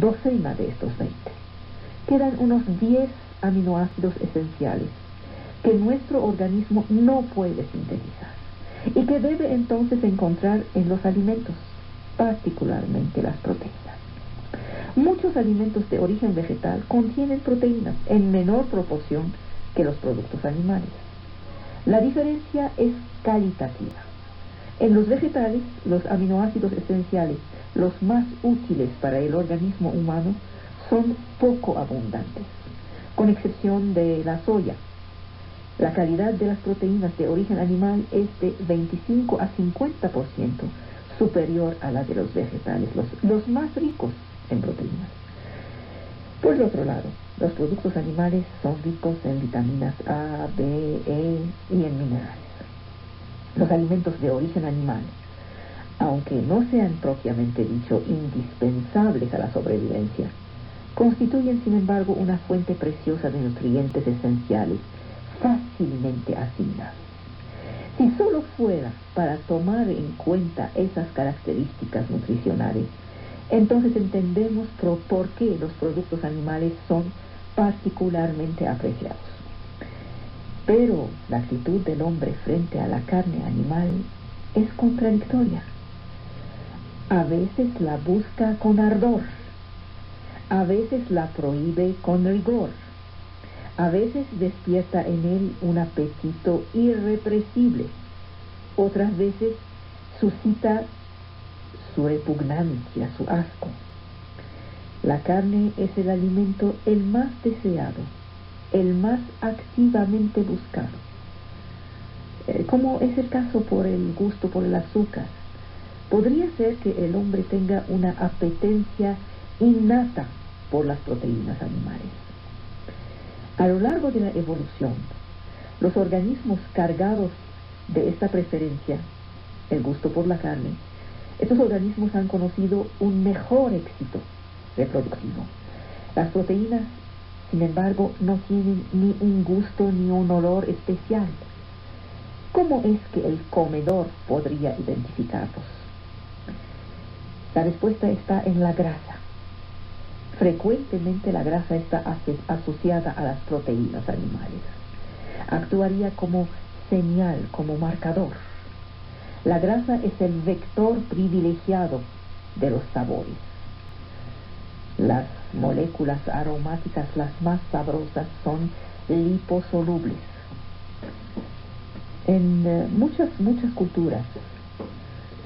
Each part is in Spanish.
docena de estos 20. Quedan unos 10 aminoácidos esenciales que nuestro organismo no puede sintetizar y que debe entonces encontrar en los alimentos, particularmente las proteínas. Muchos alimentos de origen vegetal contienen proteínas en menor proporción que los productos animales. La diferencia es calitativa. En los vegetales, los aminoácidos esenciales, los más útiles para el organismo humano, son poco abundantes, con excepción de la soya. La calidad de las proteínas de origen animal es de 25 a 50% superior a la de los vegetales, los más ricos en proteínas. Por el otro lado, los productos animales son ricos en vitaminas A, B, E y en minerales. Los alimentos de origen animal, aunque no sean propiamente dicho indispensables a la sobrevivencia, constituyen sin embargo una fuente preciosa de nutrientes esenciales fácilmente asimilables. Si solo fuera para tomar en cuenta esas características nutricionales, entonces entendemos por qué los productos animales son particularmente apreciados. Pero la actitud del hombre frente a la carne animal es contradictoria. A veces la busca con ardor, a veces la prohíbe con rigor, a veces despierta en él un apetito irrepresible, otras veces suscita su repugnancia, su asco. La carne es el alimento el más deseado, el más activamente buscado. Como es el caso por el gusto por el azúcar, podría ser que el hombre tenga una apetencia innata por las proteínas animales. A lo largo de la evolución, los organismos cargados de esta preferencia, el gusto por la carne, estos organismos han conocido un mejor éxito reproductivo. Las proteínas, sin embargo, no tienen ni un gusto ni un olor especial. ¿Cómo es que el comedor podría identificarlos? La respuesta está en la grasa. Frecuentemente la grasa está asociada a las proteínas animales. Actuaría como señal, como marcador. La grasa es el vector privilegiado de los sabores. Las moléculas aromáticas, las más sabrosas, son liposolubles. En muchas culturas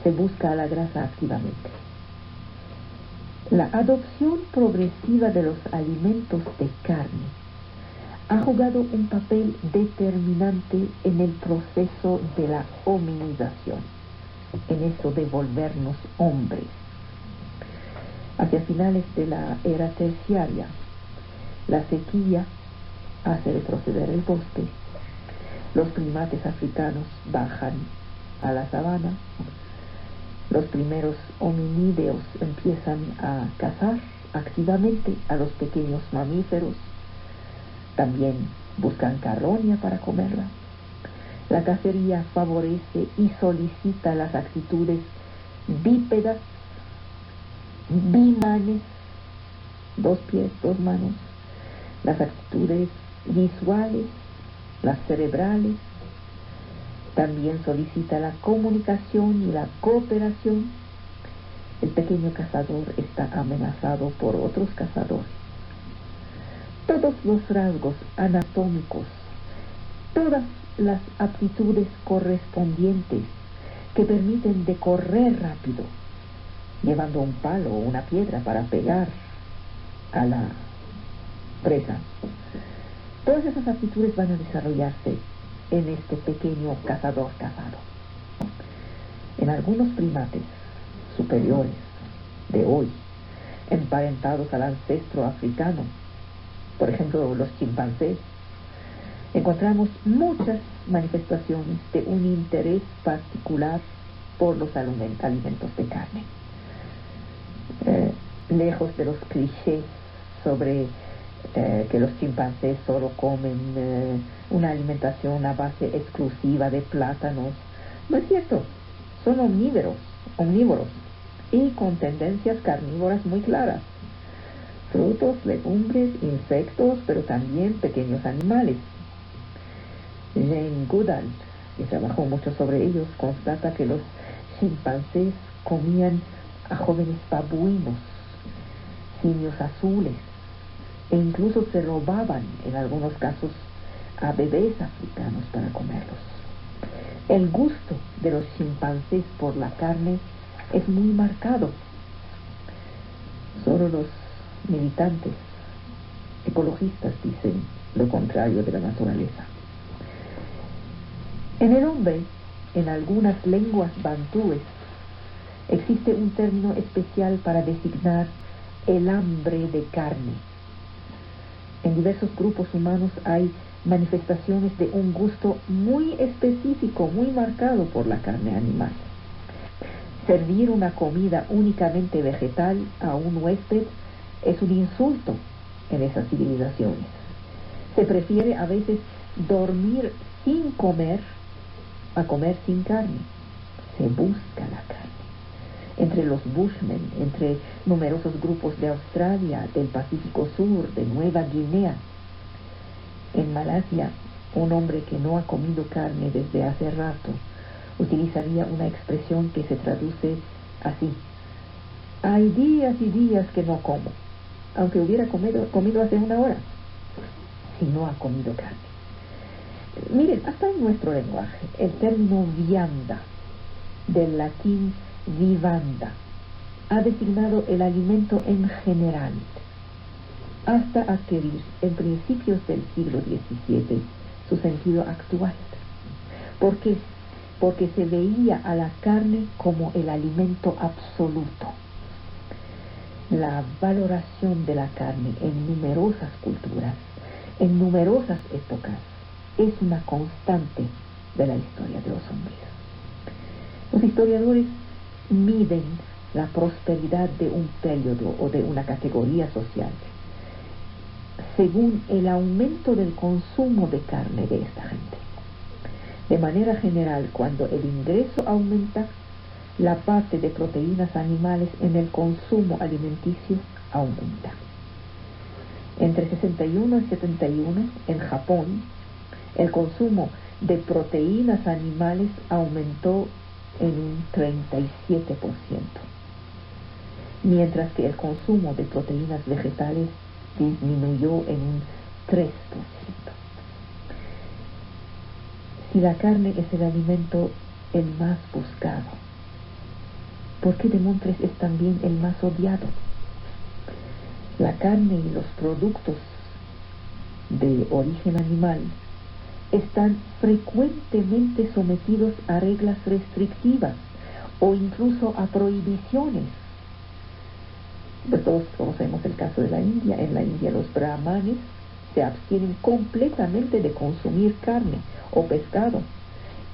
se busca a la grasa activamente. La adopción progresiva de los alimentos de carne ha jugado un papel determinante en el proceso de la hominización, en eso de volvernos hombres. Hacia finales de la era terciaria, la sequía hace retroceder el bosque. Los primates africanos bajan a la sabana. Los primeros hominídeos empiezan a cazar activamente a los pequeños mamíferos. También buscan carroña para comerla. La cacería favorece y solicita las actitudes bípedas, bimanes, 2 pies, 2 manos, las actitudes visuales, las cerebrales. También solicita la comunicación y la cooperación. El pequeño cazador está amenazado por otros cazadores. Todos los rasgos anatómicos, todas las aptitudes correspondientes que permiten de correr rápido, llevando un palo o una piedra para pegar a la presa. Todas esas aptitudes van a desarrollarse en este pequeño cazador cazado. En algunos primates superiores de hoy, emparentados al ancestro africano, por ejemplo los chimpancés, encontramos muchas manifestaciones de un interés particular por los alimentos de carne. Lejos de los clichés sobre que los chimpancés solo comen una alimentación a base exclusiva de plátanos, no es cierto. Son omnívoros y con tendencias carnívoras muy claras. frutos, legumbres, insectos, pero también pequeños animales. Jane Goodall, que trabajó mucho sobre ellos, constata que los chimpancés comían a jóvenes babuinos, simios azules, e incluso se robaban, en algunos casos, a bebés africanos para comerlos. El gusto de los chimpancés por la carne es muy marcado. Solo los militantes ecologistas dicen lo contrario de la naturaleza. En el hombre, en algunas lenguas bantúes, existe un término especial para designar el hambre de carne. En diversos grupos humanos hay manifestaciones de un gusto muy específico, muy marcado por la carne animal. Servir una comida únicamente vegetal a un huésped es un insulto en esas civilizaciones. Se prefiere a veces dormir sin comer a comer sin carne. Se busca la carne. Entre los Bushmen, entre numerosos grupos de Australia, del Pacífico Sur, de Nueva Guinea. En Malasia, un hombre que no ha comido carne desde hace rato utilizaría una expresión que se traduce así: hay días y días que no como, aunque hubiera comido hace una hora, si no ha comido carne. Miren, hasta en nuestro lenguaje, el término vianda, del latín vivanda, ha designado el alimento en general, hasta adquirir en principios del siglo XVII su sentido actual. ¿Por qué? Porque se veía a la carne como el alimento absoluto. La valoración de la carne en numerosas culturas, en numerosas épocas, es una constante de la historia de los hombres. Los historiadores miden la prosperidad de un periodo o de una categoría social según el aumento del consumo de carne de esta gente. De manera general, cuando el ingreso aumenta, la parte de proteínas animales en el consumo alimenticio aumenta. Entre 61 y 71, en Japón, el consumo de proteínas animales aumentó en un 37%, mientras que el consumo de proteínas vegetales disminuyó en un 3%. Si la carne es el alimento el más buscado, ¿por qué demontres es también el más odiado? La carne y los productos de origen animal están frecuentemente sometidos a reglas restrictivas o incluso a prohibiciones. Todos conocemos el caso de la India. En la India los brahmanes se abstienen completamente de consumir carne o pescado,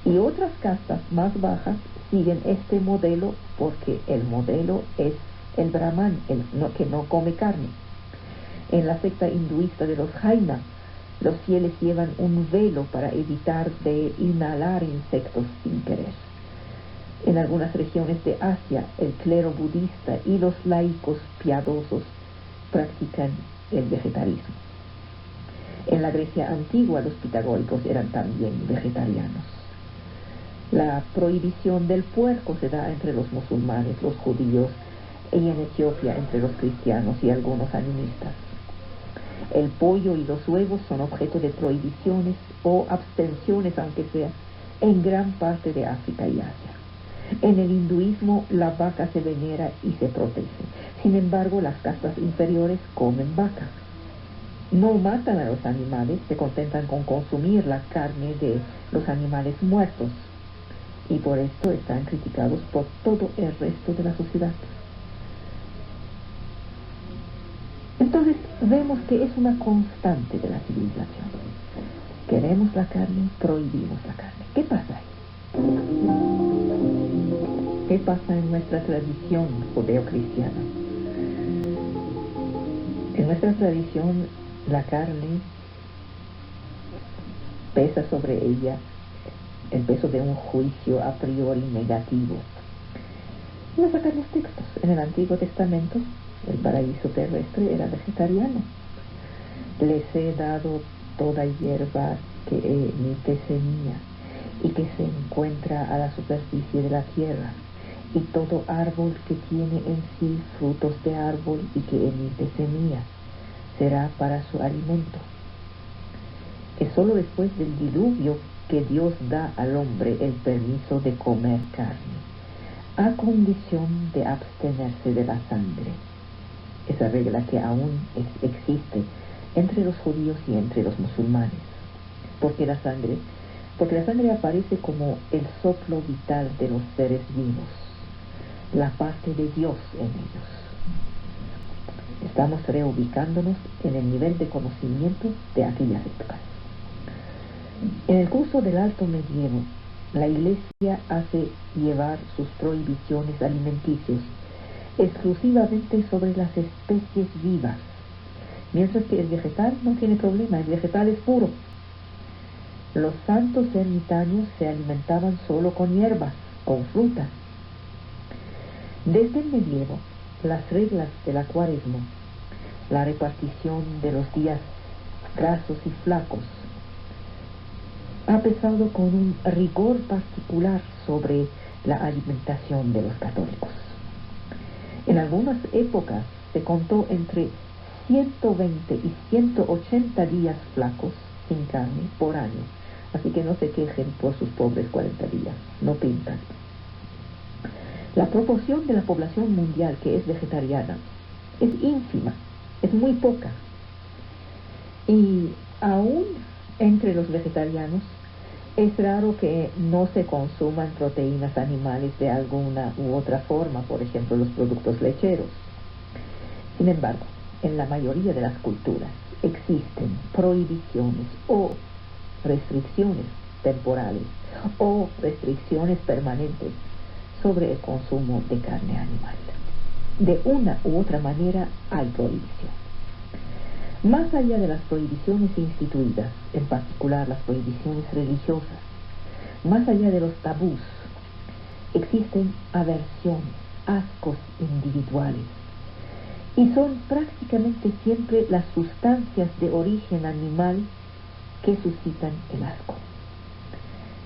y otras castas más bajas siguen este modelo porque el modelo es el brahman, que no come carne. En la secta hinduista de los Jaina, los fieles llevan un velo para evitar de inhalar insectos sin querer. En algunas regiones de Asia, el clero budista y los laicos piadosos practican el vegetarismo. En la Grecia antigua, los pitagóricos eran también vegetarianos. La prohibición del puerco se da entre los musulmanes, los judíos, y en Etiopía entre los cristianos y algunos animistas. El pollo y los huevos son objeto de prohibiciones o abstenciones, aunque sea, en gran parte de África y Asia. En el hinduismo, la vaca se venera y se protege. Sin embargo, las castas inferiores comen vaca. No matan a los animales, se contentan con consumir la carne de los animales muertos, y por esto están criticados por todo el resto de la sociedad. Entonces vemos que es una constante de la civilización. Queremos la carne, prohibimos la carne. ¿Qué pasa ahí? ¿Qué pasa en nuestra tradición judeocristiana? En nuestra tradición, la carne pesa sobre ella el peso de un juicio a priori negativo. Vamos a sacar los textos. En el Antiguo Testamento el paraíso terrestre era vegetariano. Les he dado toda hierba que emite semilla y que se encuentra a la superficie de la tierra, y todo árbol que tiene en sí frutos de árbol y que emite semilla, será para su alimento. Es sólo después del diluvio que Dios da al hombre el permiso de comer carne, a condición de abstenerse de la sangre. Esa regla que aún existe entre los judíos y entre los musulmanes, porque la sangre aparece como el soplo vital de los seres vivos, la parte de Dios en ellos. Estamos reubicándonos en el nivel de conocimiento de aquellas épocas. En el curso del Alto Medievo, la Iglesia hace llevar sus prohibiciones alimenticias exclusivamente sobre las especies vivas, mientras que el vegetal no tiene problema, el vegetal es puro. Los santos ermitaños se alimentaban solo con hierbas, con frutas. Desde el medievo, las reglas de la Cuaresma, la repartición de los días grasos y flacos, ha pesado con un rigor particular sobre la alimentación de los católicos. En algunas épocas se contó entre 120 y 180 días flacos sin carne por año, así que no se quejen por sus pobres 40 días, no pintan. La proporción de la población mundial que es vegetariana es ínfima, es muy poca, y aún entre los vegetarianos es raro que no se consuman proteínas animales de alguna u otra forma, por ejemplo los productos lecheros. Sin embargo, en la mayoría de las culturas existen prohibiciones o restricciones temporales o restricciones permanentes sobre el consumo de carne animal. De una u otra manera hay prohibición. Más allá de las prohibiciones instituidas, en particular las prohibiciones religiosas, más allá de los tabús, existen aversiones, ascos individuales, y son prácticamente siempre las sustancias de origen animal que suscitan el asco.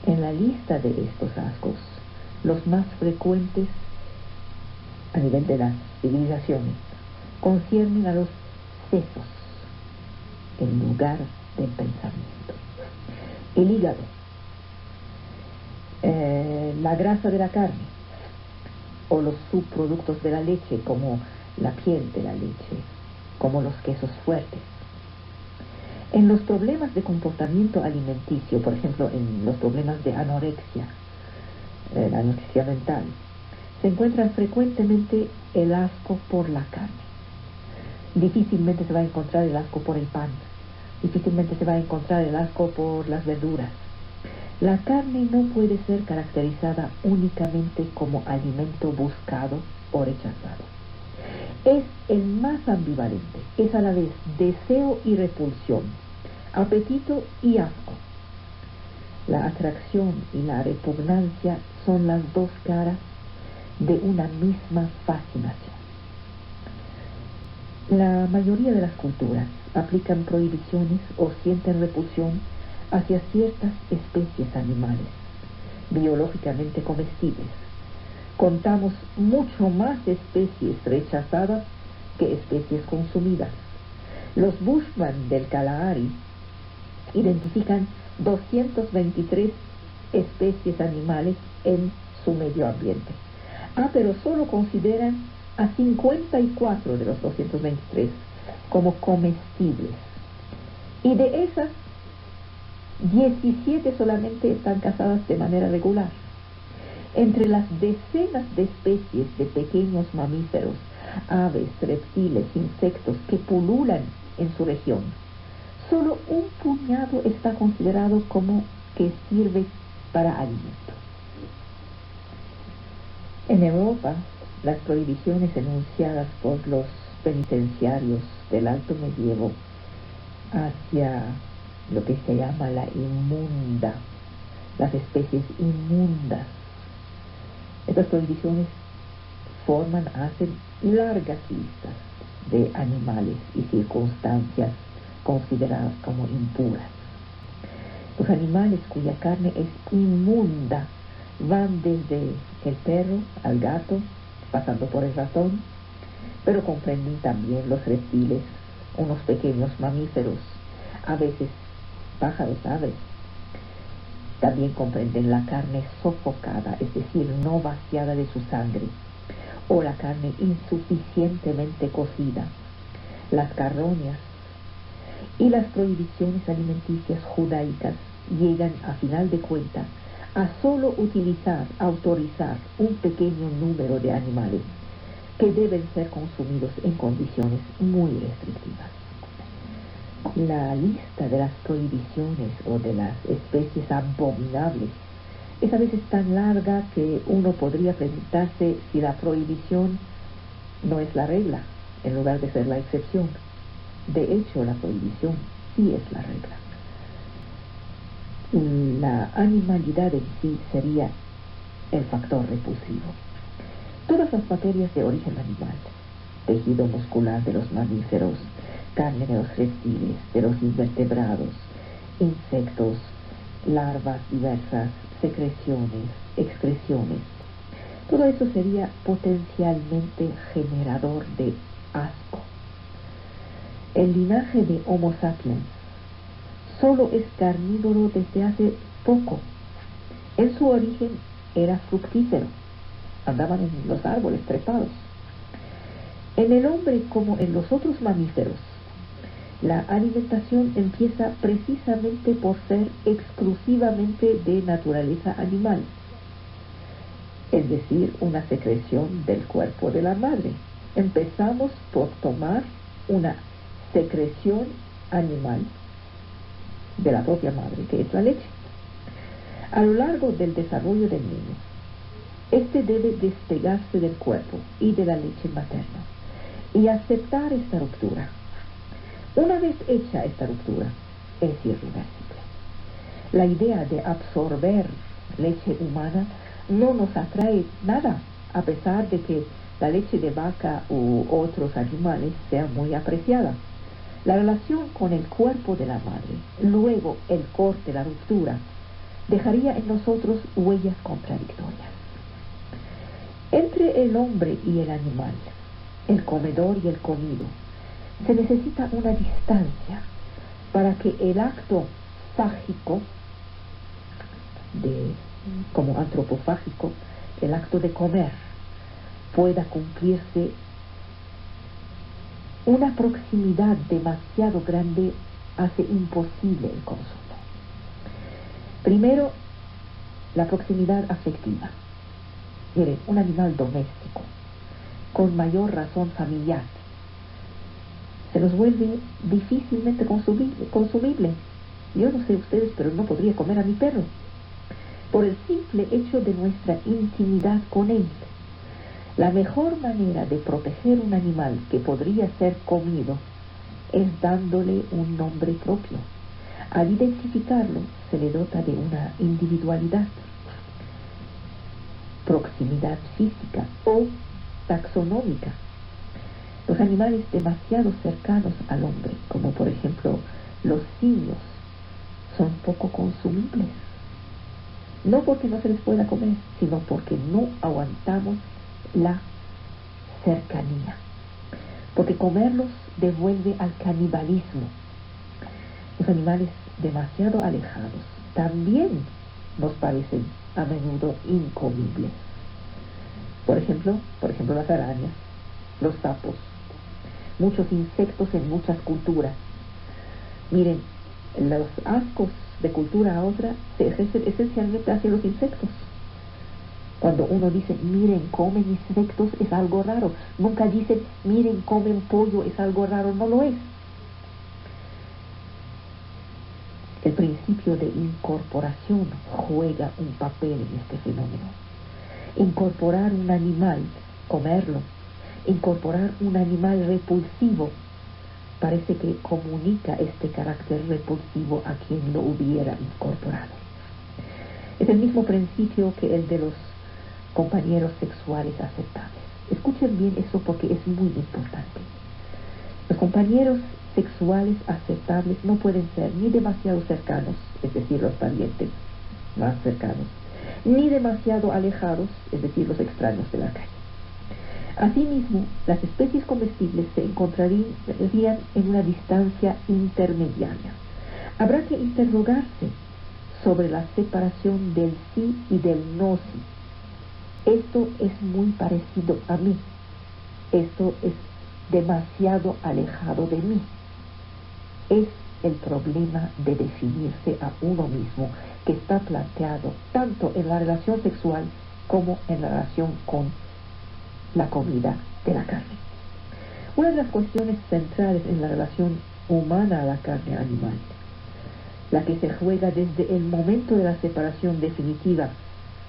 En la lista de estos ascos, los más frecuentes a nivel de las civilizaciones conciernen a los sesos, en lugar del pensamiento, el hígado, la grasa de la carne o los subproductos de la leche, como la piel de la leche, como los quesos fuertes. En los problemas de comportamiento alimenticio, por ejemplo en los problemas de anorexia, la anorexia mental, se encuentra frecuentemente el asco por la carne. Difícilmente se va a encontrar el asco por el pan, difícilmente se va a encontrar el asco por las verduras. La carne no puede ser caracterizada únicamente como alimento buscado o rechazado. Es el más ambivalente, es a la vez deseo y repulsión, apetito y asco. La atracción y la repugnancia son las dos caras de una misma fascinación. La mayoría de las culturas aplican prohibiciones o sienten repulsión hacia ciertas especies animales biológicamente comestibles. Contamos mucho más especies rechazadas que especies consumidas. Los Bushman del Kalahari identifican 223 especies animales en su medio ambiente. Pero solo consideran a 54 de los 223 como comestibles. Y de esas, 17 solamente están cazadas de manera regular. Entre las decenas de especies de pequeños mamíferos, aves, reptiles, insectos que pululan en su región, solo un puñado está considerado como que sirve para alimento. En Europa, las prohibiciones enunciadas por los penitenciarios del Alto Medievo hacia lo que se llama la inmunda, las especies inmundas. Estas prohibiciones hacen largas listas de animales y circunstancias consideradas como impuras. Los animales cuya carne es inmunda van desde el perro al gato, pasando por el ratón, pero comprenden también los reptiles, unos pequeños mamíferos, a veces pájaros, aves. También comprenden la carne sofocada, es decir, no vaciada de su sangre, o la carne insuficientemente cocida, las carroñas. Y las prohibiciones alimenticias judaicas llegan, a final de cuentas, a solo autorizar un pequeño número de animales que deben ser consumidos en condiciones muy restrictivas. La lista de las prohibiciones o de las especies abominables es a veces tan larga que uno podría preguntarse si la prohibición no es la regla en lugar de ser la excepción. De hecho, la prohibición sí es la regla. La animalidad en sí sería el factor repulsivo. Todas las materias de origen animal, tejido muscular de los mamíferos, carne de los reptiles, de los invertebrados, insectos, larvas diversas, secreciones, excreciones, todo eso sería potencialmente generador de asco. El linaje de Homo sapiens solo es carnívoro desde hace poco. En su origen era fructífero, andaban en los árboles trepados. En el hombre, como en los otros mamíferos, la alimentación empieza precisamente por ser exclusivamente de naturaleza animal, es decir, una secreción del cuerpo de la madre. Empezamos por tomar una secreción animal de la propia madre, que es la leche. A lo largo del desarrollo del niño, este debe despegarse del cuerpo y de la leche materna y aceptar esta ruptura. Una vez hecha esta ruptura, es irreversible. La idea de absorber leche humana no nos atrae nada, a pesar de que la leche de vaca u otros animales sea muy apreciada. La relación con el cuerpo de la madre, luego el corte, la ruptura, dejaría en nosotros huellas contradictorias. Entre el hombre y el animal, el comedor y el comido, se necesita una distancia para que el acto fágico, como antropofágico, el acto de comer, pueda cumplirse. Una proximidad demasiado grande hace imposible el consumo. Primero, la proximidad afectiva. Miren, un animal doméstico, con mayor razón familiar, se nos vuelve difícilmente consumible. Yo no sé ustedes, pero no podría comer a mi perro, por el simple hecho de nuestra intimidad con él. La mejor manera de proteger un animal que podría ser comido es dándole un nombre propio. Al identificarlo, se le dota de una individualidad, proximidad física o taxonómica. Los animales demasiado cercanos al hombre, como por ejemplo los simios, son poco consumibles. No porque no se les pueda comer, sino porque no aguantamos la cercanía. Porque comerlos devuelve al canibalismo. Los animales demasiado alejados también nos parecen a menudo incomibles. Por ejemplo las arañas, los sapos, muchos insectos en muchas culturas. Miren, los ascos de cultura a otra se ejercen esencialmente hacia los insectos. Cuando uno dice, miren, comen insectos, es algo raro. Nunca dicen, miren, comen pollo, es algo raro. No lo es. El principio de incorporación juega un papel en este fenómeno. Incorporar un animal, comerlo, incorporar un animal repulsivo, parece que comunica este carácter repulsivo a quien lo hubiera incorporado. Es el mismo principio que el de los compañeros sexuales aceptables. Escuchen bien eso porque es muy importante. compañeros sexuales aceptables no pueden ser ni demasiado cercanos, es decir, los parientes más cercanos, ni demasiado alejados, es decir, los extraños de la calle. Asimismo, las especies comestibles se encontrarían en una distancia intermediaria. Habrá que interrogarse sobre la separación del sí y del no sí. Esto es muy parecido a mí. Esto es demasiado alejado de mí. Es el problema de definirse a uno mismo que está planteado tanto en la relación sexual como en la relación con la comida de la carne. Una de las cuestiones centrales en la relación humana a la carne animal, la que se juega desde el momento de la separación definitiva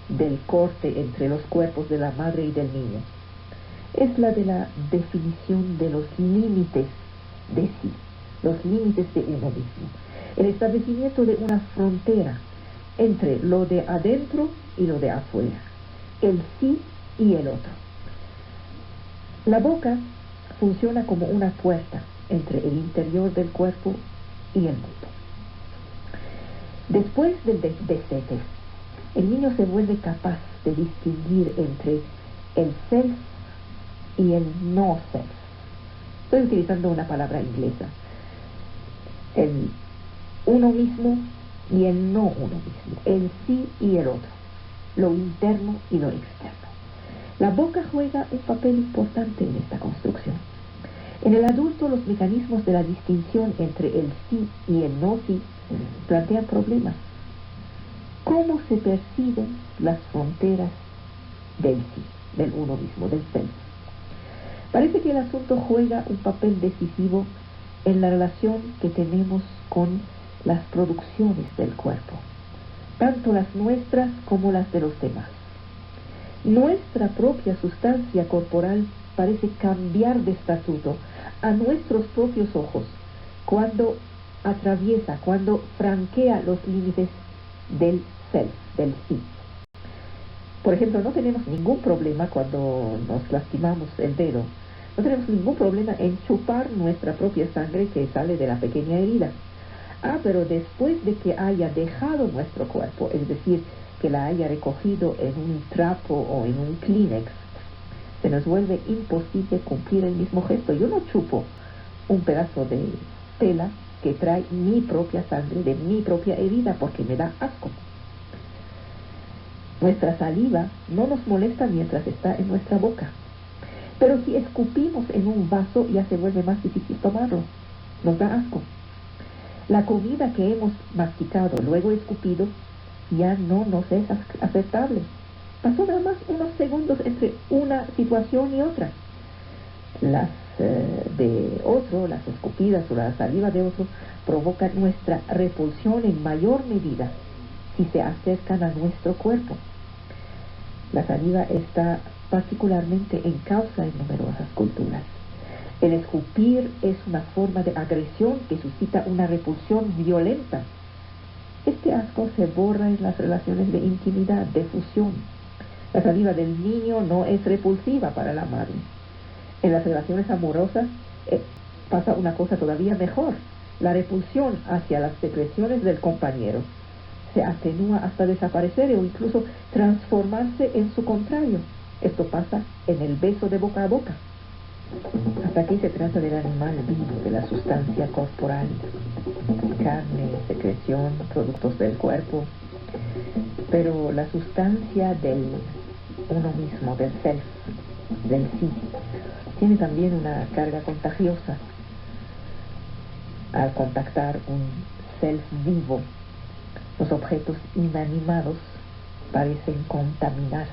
del corte entre los cuerpos de la madre y del niño, es la de la definición de los límites de sí, los límites de uno mismo, el establecimiento de una frontera entre lo de adentro y lo de afuera, el sí y el otro. La boca funciona como una puerta entre el interior del cuerpo y el mundo. Después del destete, el niño se vuelve capaz de distinguir entre el self y el no self. Estoy utilizando una palabra inglesa. El uno mismo y el no uno mismo, el sí y el otro, lo interno y lo externo. La boca juega un papel importante en esta construcción. En el adulto, los mecanismos de la distinción entre el sí y el no sí plantean problemas. ¿Cómo se perciben las fronteras del sí, del uno mismo, del self? Parece que el asunto juega un papel decisivo en la relación que tenemos con las producciones del cuerpo, tanto las nuestras como las de los demás. Nuestra propia sustancia corporal parece cambiar de estatuto a nuestros propios ojos cuando atraviesa, cuando franquea los límites del self, del sí. Por ejemplo, no tenemos ningún problema cuando nos lastimamos el dedo. No tenemos ningún problema en chupar nuestra propia sangre que sale de la pequeña herida. Pero después de que haya dejado nuestro cuerpo, es decir, que la haya recogido en un trapo o en un Kleenex, se nos vuelve imposible cumplir el mismo gesto. Yo no chupo un pedazo de tela que trae mi propia sangre de mi propia herida porque me da asco. Nuestra saliva no nos molesta mientras está en nuestra boca, pero si escupimos en un vaso ya se vuelve más difícil tomarlo, nos da asco. La comida que hemos masticado, luego escupido, ya no nos es aceptable. Pasó nada más unos segundos entre una situación y otra. Las de otro, las escupidas o la saliva de otro, provocan nuestra repulsión en mayor medida si se acercan a nuestro cuerpo. La saliva está particularmente en causa en numerosas culturas. El escupir es una forma de agresión que suscita una repulsión violenta. Este asco se borra en las relaciones de intimidad, de fusión. La saliva del niño no es repulsiva para la madre. En las relaciones amorosas pasa una cosa todavía mejor. La repulsión hacia las secreciones del compañero se atenúa hasta desaparecer o incluso transformarse en su contrario. Esto pasa en el beso de boca a boca. Hasta aquí se trata del animal vivo, de la sustancia corporal, carne, secreción, productos del cuerpo. Pero la sustancia del uno mismo, del self, del sí, tiene también una carga contagiosa. Al contactar un self vivo, los objetos inanimados parecen contaminarse.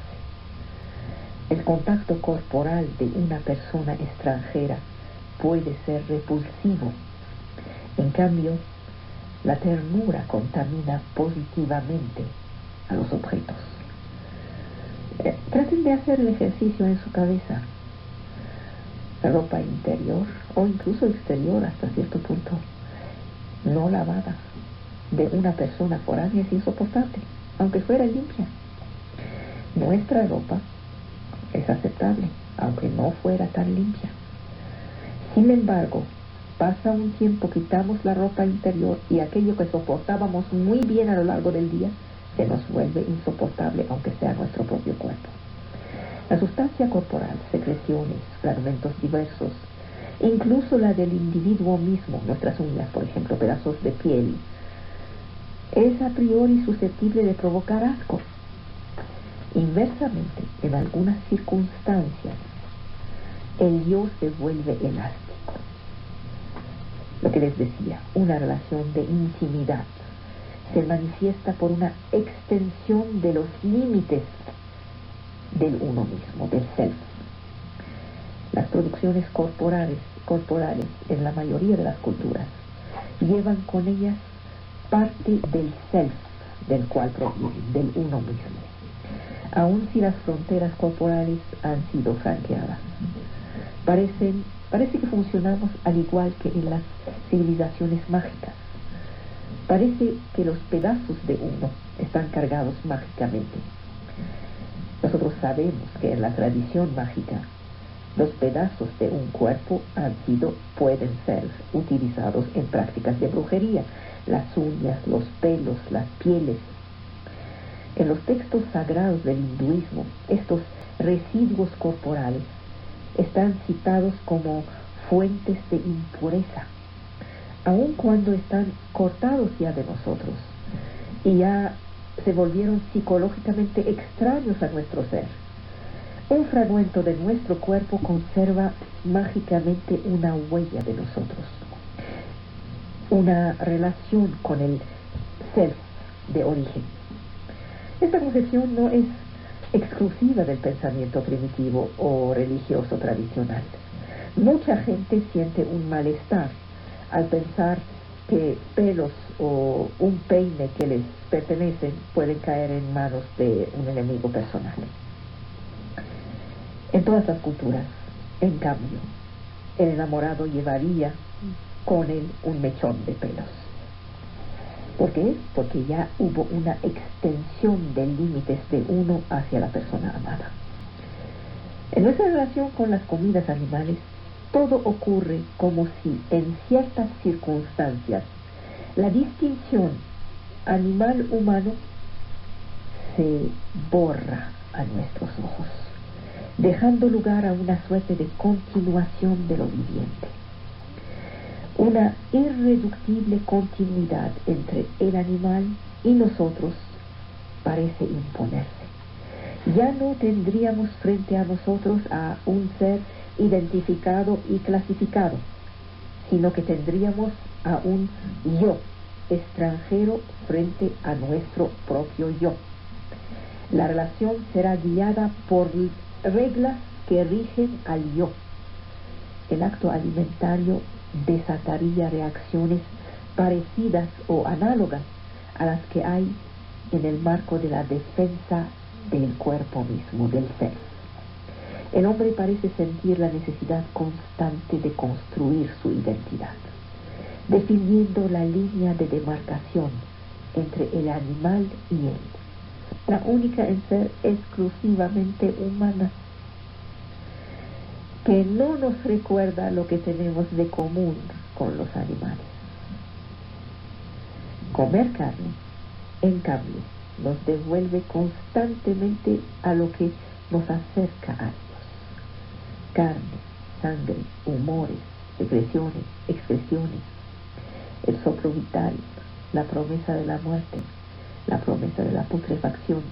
El contacto corporal de una persona extranjera puede ser repulsivo. En cambio, la ternura contamina positivamente a los objetos. Traten de hacer el ejercicio en su cabeza. La ropa interior o incluso exterior hasta cierto punto no lavada de una persona foránea es insoportable, aunque fuera limpia. Nuestra ropa es aceptable, aunque no fuera tan limpia. Sin embargo, Pasa un tiempo, quitamos la ropa interior y aquello que soportábamos muy bien a lo largo del día se nos vuelve insoportable, aunque sea nuestro propio cuerpo. La sustancia corporal, secreciones, fragmentos diversos, incluso la del individuo mismo, nuestras uñas, por ejemplo, pedazos de piel, es a priori susceptible de provocar asco. Inversamente, en algunas circunstancias, el yo se vuelve elástico. Lo que les decía, una relación de intimidad se manifiesta por una extensión de los límites del uno mismo, del self. Las producciones corporales en la mayoría de las culturas llevan con ellas parte del self del cual provienen, del uno mismo, aun si las fronteras corporales han sido franqueadas. Parece que funcionamos al igual que en las civilizaciones mágicas. Parece que los pedazos de uno están cargados mágicamente. Nosotros sabemos que en la tradición mágica los pedazos de un cuerpo pueden ser utilizados en prácticas de brujería, las uñas, los pelos, las pieles. En los textos sagrados del hinduismo, estos residuos corporales están citados como fuentes de impureza, aun cuando están cortados ya de nosotros y ya se volvieron psicológicamente extraños a nuestro ser. Un fragmento de nuestro cuerpo conserva mágicamente una huella de nosotros, una relación con el self de origen. Esta concepción no es exclusiva del pensamiento primitivo o religioso tradicional. Mucha gente siente un malestar al pensar que pelos o un peine que les pertenecen pueden caer en manos de un enemigo personal. En todas las culturas, en cambio, el enamorado llevaría con él un mechón de pelos. ¿Por qué? Porque ya hubo una extensión de límites de uno hacia la persona amada. En nuestra relación con las comidas animales, todo ocurre como si en ciertas circunstancias la distinción animal-humano se borra a nuestros ojos, dejando lugar a una suerte de continuación de lo viviente. Una irreductible continuidad entre el animal y nosotros parece imponerse. Ya no tendríamos frente a nosotros a un ser identificado y clasificado, sino que tendríamos a un yo extranjero frente a nuestro propio yo. La relación será guiada por reglas que rigen al yo. El acto alimentario desataría reacciones parecidas o análogas a las que hay en el marco de la defensa del cuerpo mismo, del ser. El hombre parece sentir la necesidad constante de construir su identidad, definiendo la línea de demarcación entre el animal y él, la única en ser exclusivamente humana, que no nos recuerda lo que tenemos de común con los animales. Comer carne, en cambio, nos devuelve constantemente a lo que nos acerca a Dios. Carne, sangre, humores, secreciones, expresiones, el soplo vital, la promesa de la muerte, la promesa de la putrefacción.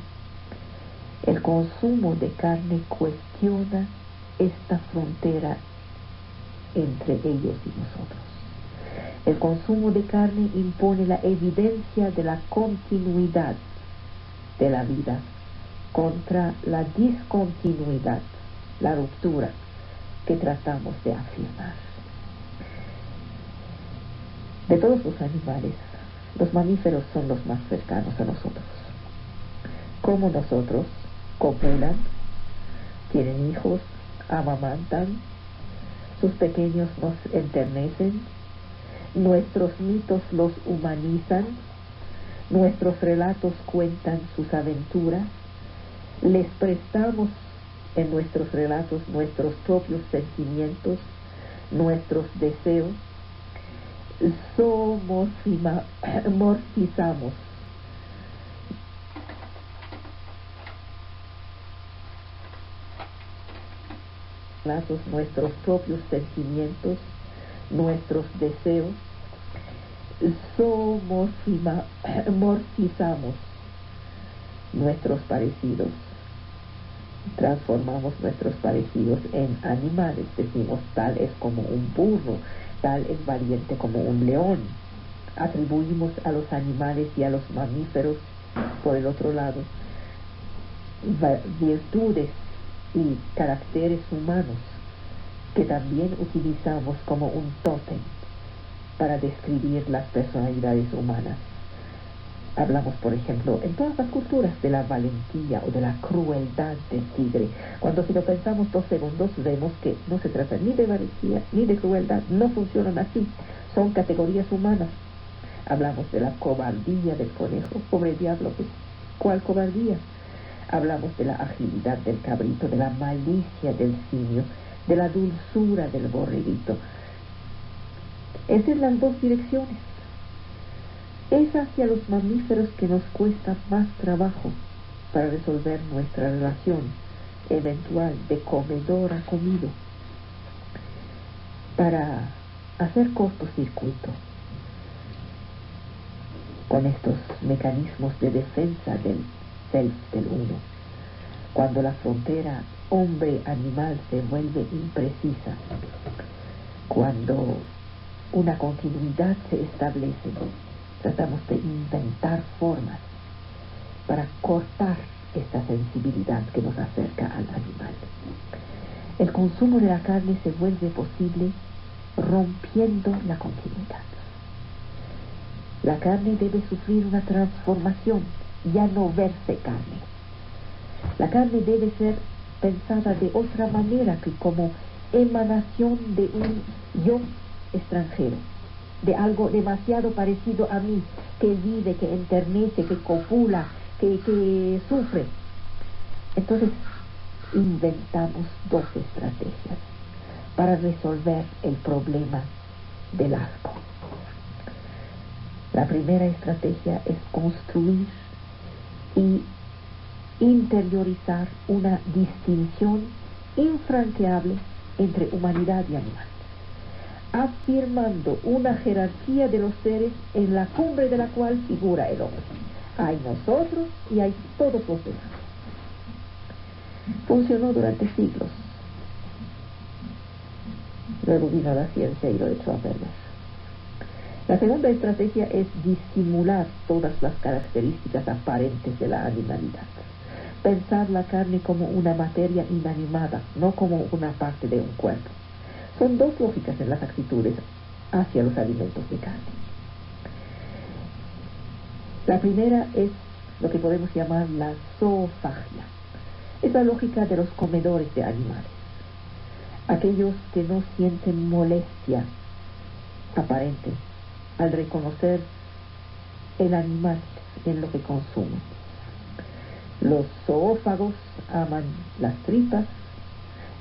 El consumo de carne cuestiona esta frontera entre ellos y nosotros. El consumo de carne impone la evidencia de la continuidad de la vida contra la discontinuidad, la ruptura que tratamos de afirmar. De todos los animales, los mamíferos son los más cercanos a nosotros. Como nosotros, copulan, tienen hijos, amamantan, sus pequeños nos enternecen, nuestros mitos los humanizan, nuestros relatos cuentan sus aventuras, les prestamos en nuestros relatos nuestros propios sentimientos, nuestros deseos, Morfizamos nuestros propios sentimientos, nuestros deseos. Morfizamos nuestros parecidos. Transformamos nuestros parecidos en animales. Decimos, tal es como un burro, tal es valiente como un león. Atribuimos a los animales y a los mamíferos, por el otro lado, virtudes y caracteres humanos que también utilizamos como un tótem para describir las personalidades humanas. Hablamos, por ejemplo, en todas las culturas de la valentía o de la crueldad del tigre. Cuando si lo pensamos 2 segundos, vemos que no se trata ni de valentía ni de crueldad. No funcionan así. Son categorías humanas. Hablamos de la cobardía del conejo. Pobre diablo, ¿cuál cobardía? Hablamos de la agilidad del cabrito, de la malicia del simio, de la dulzura del borreguito. Es en las 2 direcciones. Es hacia los mamíferos que nos cuesta más trabajo para resolver nuestra relación eventual de comedor a comido. Para hacer cortocircuito con estos mecanismos de defensa del self, del uno, cuando la frontera hombre-animal se vuelve imprecisa, cuando una continuidad se establece, tratamos de inventar formas para cortar esta sensibilidad que nos acerca al animal. El consumo de la carne se vuelve posible rompiendo la continuidad. La carne debe sufrir una transformación, ya no verse carne. La carne debe ser pensada de otra manera que como emanación de un yo extranjero, de algo demasiado parecido a mí, que vive, que enternece, que copula, que sufre. Entonces inventamos 2 estrategias para resolver el problema del asco. La primera estrategia es construir y interiorizar una distinción infranqueable entre humanidad y animal, afirmando una jerarquía de los seres en la cumbre de la cual figura el hombre. Hay nosotros y hay todos los demás. Funcionó durante siglos. Luego vino la ciencia y lo echó a perder. La segunda estrategia es disimular todas las características aparentes de la animalidad. Pensar la carne como una materia inanimada, no como una parte de un cuerpo. Son 2 lógicas en las actitudes hacia los alimentos de carne. La primera es lo que podemos llamar la zoofagia. Es la lógica de los comedores de animales. Aquellos que no sienten molestia aparente al reconocer el animal en lo que consumen. Los zoófagos aman las tripas,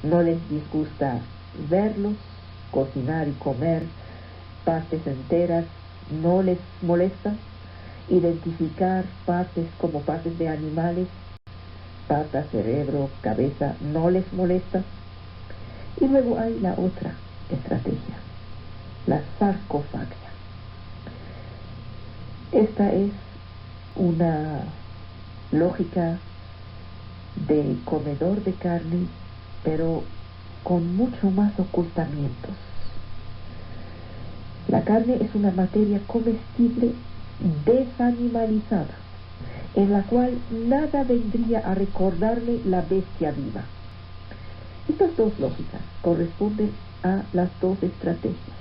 no les disgusta verlos, cocinar y comer partes enteras, no les molesta identificar partes como partes de animales, patas, cerebro, cabeza, no les molesta. Y luego hay la otra estrategia, la sarcofagia. Esta es una lógica de comedor de carne, pero con mucho más ocultamientos. La carne es una materia comestible desanimalizada, en la cual nada vendría a recordarle la bestia viva. Estas 2 lógicas corresponden a las 2 estrategias.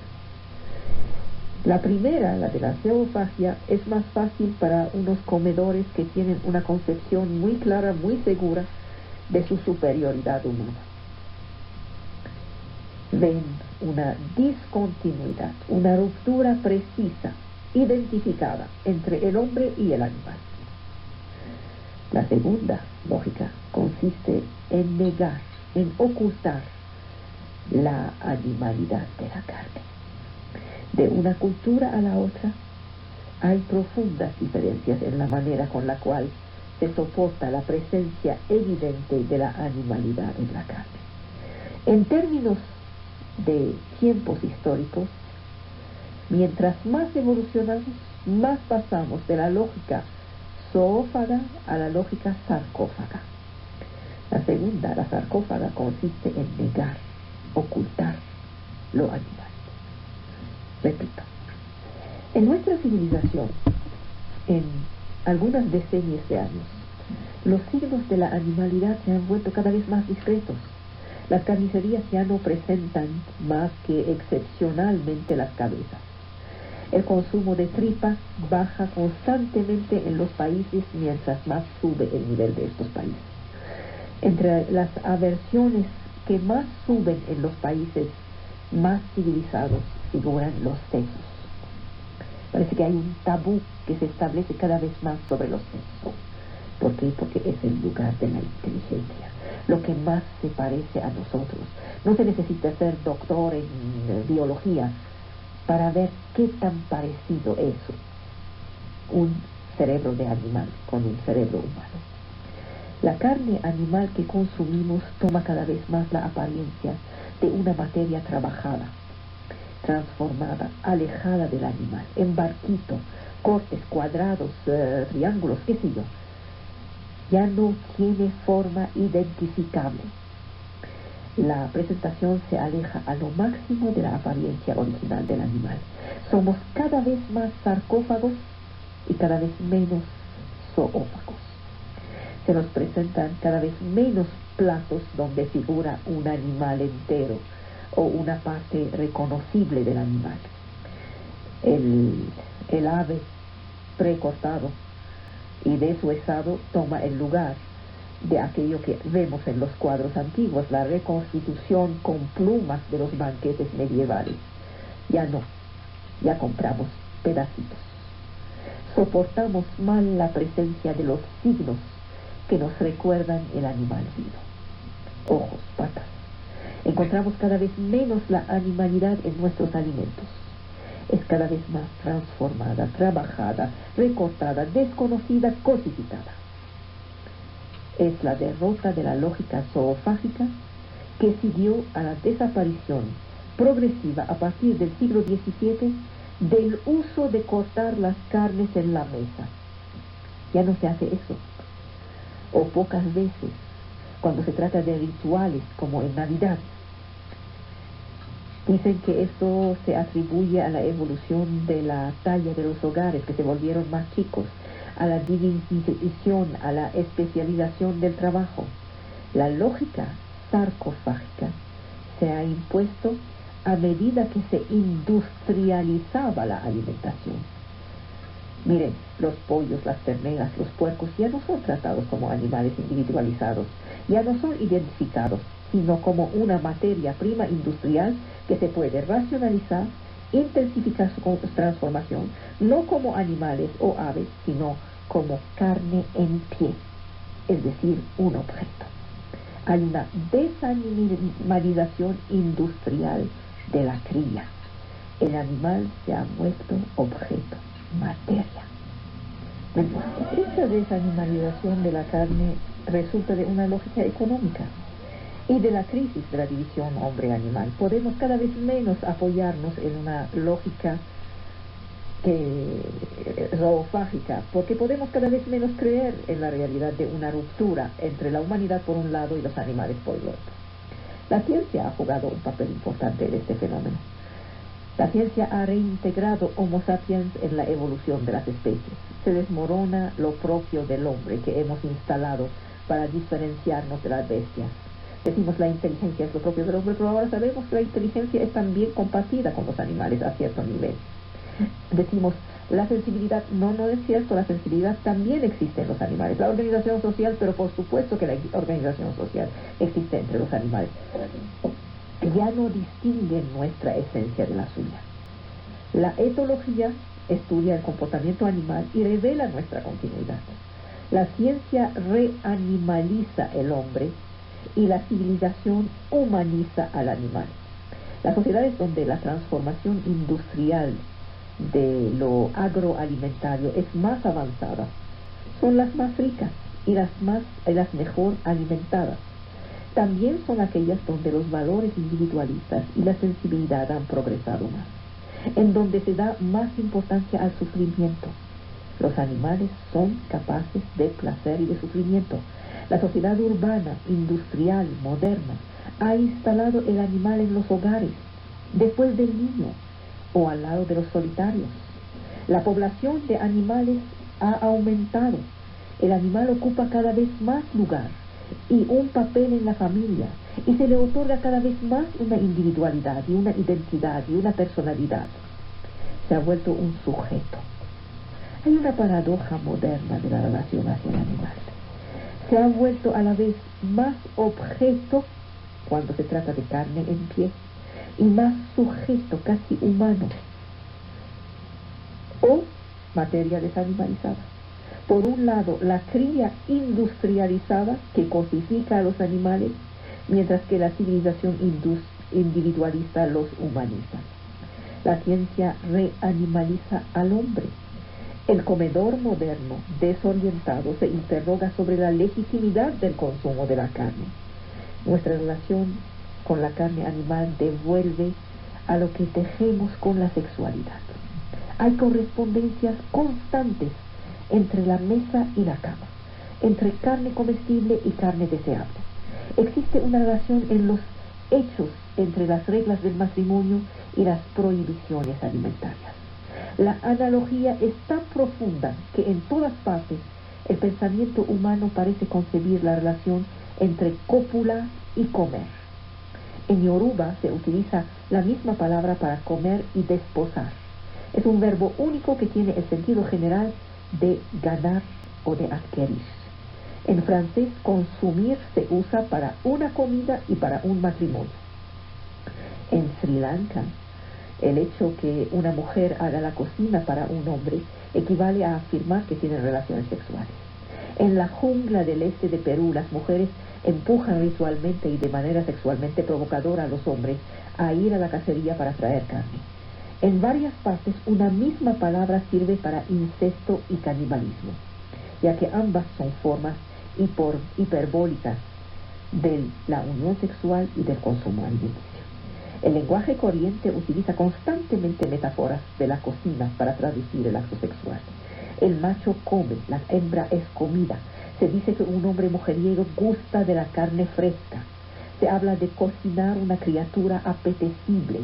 La primera, la de la zoofagia, es más fácil para unos comedores que tienen una concepción muy clara, muy segura de su superioridad humana. Ven una discontinuidad, una ruptura precisa, identificada entre el hombre y el animal. La segunda lógica consiste en negar, en ocultar la animalidad de la carne. De una cultura a la otra, hay profundas diferencias en la manera con la cual se soporta la presencia evidente de la animalidad en la carne. En términos de tiempos históricos, mientras más evolucionamos, más pasamos de la lógica zoófaga a la lógica sarcófaga. La segunda, la sarcófaga, consiste en negar, ocultar lo animal. Repito, en nuestra civilización, en algunas decenias de años, los signos de la animalidad se han vuelto cada vez más discretos. Las carnicerías ya no presentan más que excepcionalmente las cabezas. El consumo de tripas baja constantemente en los países mientras más sube el nivel de estos países. Entre las aversiones que más suben en los países más civilizados figuran los sesos. Parece que hay un tabú que se establece cada vez más sobre los sesos. ¿Por qué? Porque es el lugar de la inteligencia, lo que más se parece a nosotros. No se necesita ser doctor en biología para ver qué tan parecido es un cerebro de animal con un cerebro humano. La carne animal que consumimos toma cada vez más la apariencia de una materia trabajada, transformada, alejada del animal, en barquito, cortes, cuadrados, triángulos, qué sé yo. Ya no tiene forma identificable. La presentación se aleja a lo máximo de la apariencia original del animal. Somos cada vez más sarcófagos y cada vez menos zoófagos. Se nos presentan cada vez menos platos donde figura un animal entero o una parte reconocible del animal. El ave precortado y deshuesado toma el lugar de aquello que vemos en los cuadros antiguos, la reconstitución con plumas de los banquetes medievales. Ya no, ya compramos pedacitos. Soportamos mal la presencia de los signos que nos recuerdan el animal vivo. Ojos, patas. Encontramos cada vez menos la animalidad en nuestros alimentos. Es cada vez más transformada, trabajada, recortada, desconocida, cosificada. Es la derrota de la lógica zoofágica que siguió a la desaparición progresiva a partir del siglo XVII del uso de cortar las carnes en la mesa. Ya no se hace eso, o pocas veces, cuando se trata de rituales como en Navidad. Dicen que esto se atribuye a la evolución de la talla de los hogares, que se volvieron más chicos, a la división, a la especialización del trabajo. La lógica sarcofágica se ha impuesto a medida que se industrializaba la alimentación. Miren, los pollos, las terneras, los puercos ya no son tratados como animales individualizados, ya no son identificados, sino como una materia prima industrial que se puede racionalizar, intensificar su transformación, no como animales o aves, sino como carne en pie, es decir, un objeto. Hay una desanimalización industrial de la cría. El animal se ha vuelto objeto, materia. Esta desanimalización de la carne resulta de una lógica económica y de la crisis de la división hombre-animal. Podemos cada vez menos apoyarnos en una lógica zoofágica, porque podemos cada vez menos creer en la realidad de una ruptura entre la humanidad por un lado y los animales por el otro. La ciencia ha jugado un papel importante en este fenómeno. La ciencia ha reintegrado Homo sapiens en la evolución de las especies. Se desmorona lo propio del hombre que hemos instalado para diferenciarnos de las bestias. Decimos la inteligencia es lo propio del hombre, pero ahora sabemos que la inteligencia es también compartida con los animales a cierto nivel. Decimos la sensibilidad, no es cierto, la sensibilidad también existe en los animales. La organización social, pero por supuesto que la organización social existe entre los animales. Ya no distinguen nuestra esencia de la suya. La etología estudia el comportamiento animal y revela nuestra continuidad. La ciencia reanimaliza el hombre y la civilización humaniza al animal. Las sociedades donde la transformación industrial de lo agroalimentario es más avanzada son las más ricas y las mejor alimentadas. También son aquellas donde los valores individualistas y la sensibilidad han progresado más, en donde se da más importancia al sufrimiento. Los animales son capaces de placer y de sufrimiento. La sociedad urbana, industrial, moderna, ha instalado el animal en los hogares, después del niño o al lado de los solitarios. La población de animales ha aumentado. El animal ocupa cada vez más lugar y un papel en la familia, y se le otorga cada vez más una individualidad y una identidad y una personalidad. Se ha vuelto un sujeto. Hay una paradoja moderna de la relación hacia el animal. Se ha vuelto a la vez más objeto cuando se trata de carne en pie y más sujeto, casi humano, o materia desanimalizada. Por un lado, la cría industrializada que cosifica a los animales, mientras que la civilización individualista los humaniza. La ciencia reanimaliza al hombre. El comedor moderno, desorientado, se interroga sobre la legitimidad del consumo de la carne. Nuestra relación con la carne animal devuelve a lo que tejemos con la sexualidad. Hay correspondencias constantes entre la mesa y la cama, entre carne comestible y carne deseable. Existe una relación en los hechos entre las reglas del matrimonio y las prohibiciones alimentarias. La analogía es tan profunda que en todas partes el pensamiento humano parece concebir la relación entre cópula y comer. En Yoruba se utiliza la misma palabra para comer y desposar. Es un verbo único que tiene el sentido general de ganar o de adquirir. En francés, consumir se usa para una comida y para un matrimonio. En Sri Lanka, el hecho que una mujer haga la cocina para un hombre equivale a afirmar que tienen relaciones sexuales. En la jungla del este de Perú, las mujeres empujan ritualmente y de manera sexualmente provocadora a los hombres a ir a la cacería para traer carne. En varias partes, una misma palabra sirve para incesto y canibalismo, ya que ambas son formas hiperbólicas de la unión sexual y del consumo alimenticio. El lenguaje corriente utiliza constantemente metáforas de la cocina para traducir el acto sexual. El macho come, la hembra es comida. Se dice que un hombre mujeriego gusta de la carne fresca. Se habla de cocinar una criatura apetecible.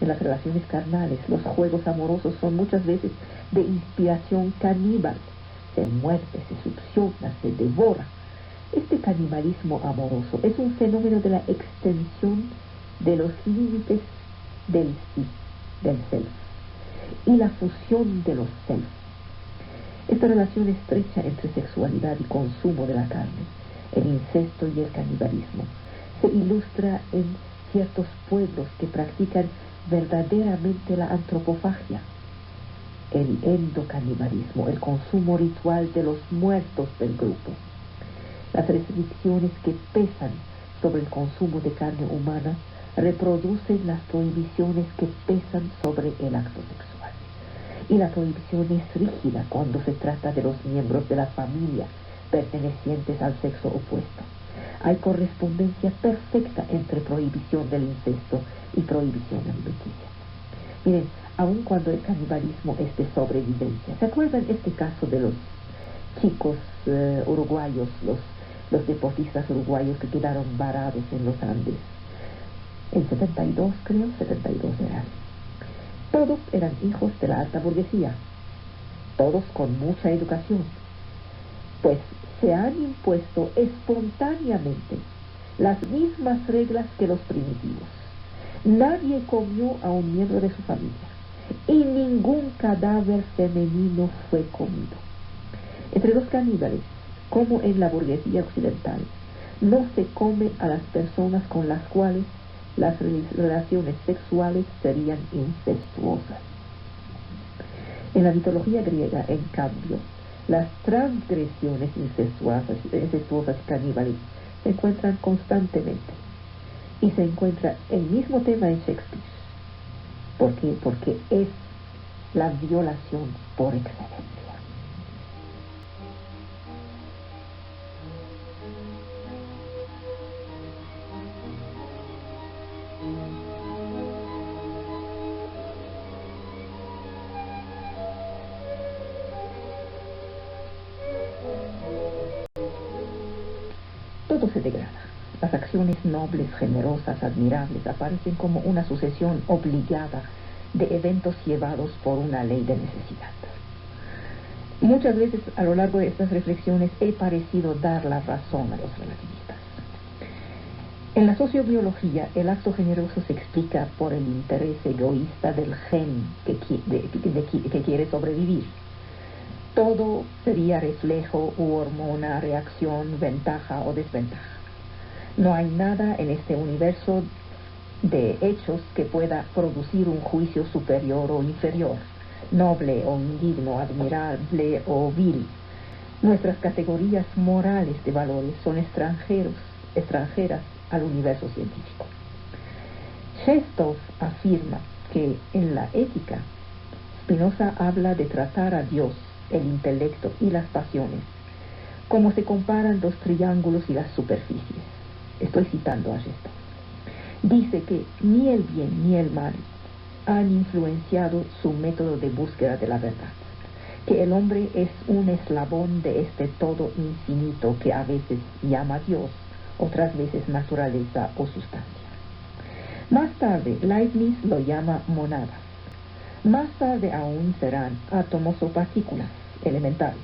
En las relaciones carnales, los juegos amorosos son muchas veces de inspiración caníbal. Se muerde, se succiona, se devora. Este canibalismo amoroso es un fenómeno de la extensión de los límites del sí, del self, y la fusión de los self. Esta relación estrecha entre sexualidad y consumo de la carne, el incesto y el canibalismo, se ilustra en ciertos pueblos que practican verdaderamente la antropofagia, el endocanibalismo, el consumo ritual de los muertos del grupo. Las restricciones que pesan sobre el consumo de carne humana reproducen las prohibiciones que pesan sobre el acto sexual. Y la prohibición es rígida cuando se trata de los miembros de la familia pertenecientes al sexo opuesto. Hay correspondencia perfecta entre prohibición del incesto y prohibición alimenticia. Miren, aun cuando el canibalismo es de sobrevivencia, ¿se acuerdan este caso de los chicos uruguayos, los deportistas uruguayos que quedaron varados en los Andes? En 72 eran. Todos eran hijos de la alta burguesía, todos con mucha educación, pues se han impuesto espontáneamente las mismas reglas que los primitivos. Nadie comió a un miembro de su familia y ningún cadáver femenino fue comido. Entre los caníbales, como en la burguesía occidental, no se come a las personas con las cuales las relaciones sexuales serían incestuosas. En la mitología griega, en cambio, las transgresiones incestuosas y caníbales se encuentran constantemente. Y se encuentra el mismo tema en Shakespeare. ¿Por qué? Porque es la violación por excelencia. Todo se degrada. Las acciones nobles, generosas, admirables, aparecen como una sucesión obligada de eventos llevados por una ley de necesidad. Muchas veces a lo largo de estas reflexiones he parecido dar la razón a los relativistas. En la sociobiología, el acto generoso se explica por el interés egoísta del gen que quiere sobrevivir. Todo sería reflejo u hormona, reacción, ventaja o desventaja. No hay nada en este universo de hechos que pueda producir un juicio superior o inferior, noble o indigno, admirable o vil. Nuestras categorías morales de valores son extranjeras al universo científico. Shestov afirma que en la ética, Spinoza habla de tratar a Dios, el intelecto y las pasiones, como se comparan los triángulos y las superficies. Estoy citando a Shestov. Dice que ni el bien ni el mal han influenciado su método de búsqueda de la verdad, que el hombre es un eslabón de este todo infinito que a veces llama Dios, otras veces naturaleza o sustancia. Más tarde, Leibniz lo llama monadas. Más tarde aún serán átomos o partículas elementales.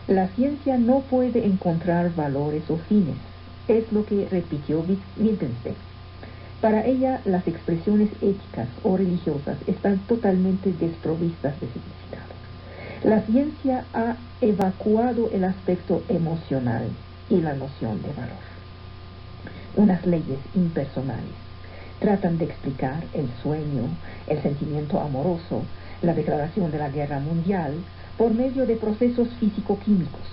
La ciencia no puede encontrar valores o fines, es lo que repitió Wittgenstein. Para ella, las expresiones éticas o religiosas están totalmente desprovistas de significado. La ciencia ha evacuado el aspecto emocional y la noción de valor. Unas leyes impersonales tratan de explicar el sueño, el sentimiento amoroso, la declaración de la guerra mundial, por medio de procesos físico-químicos.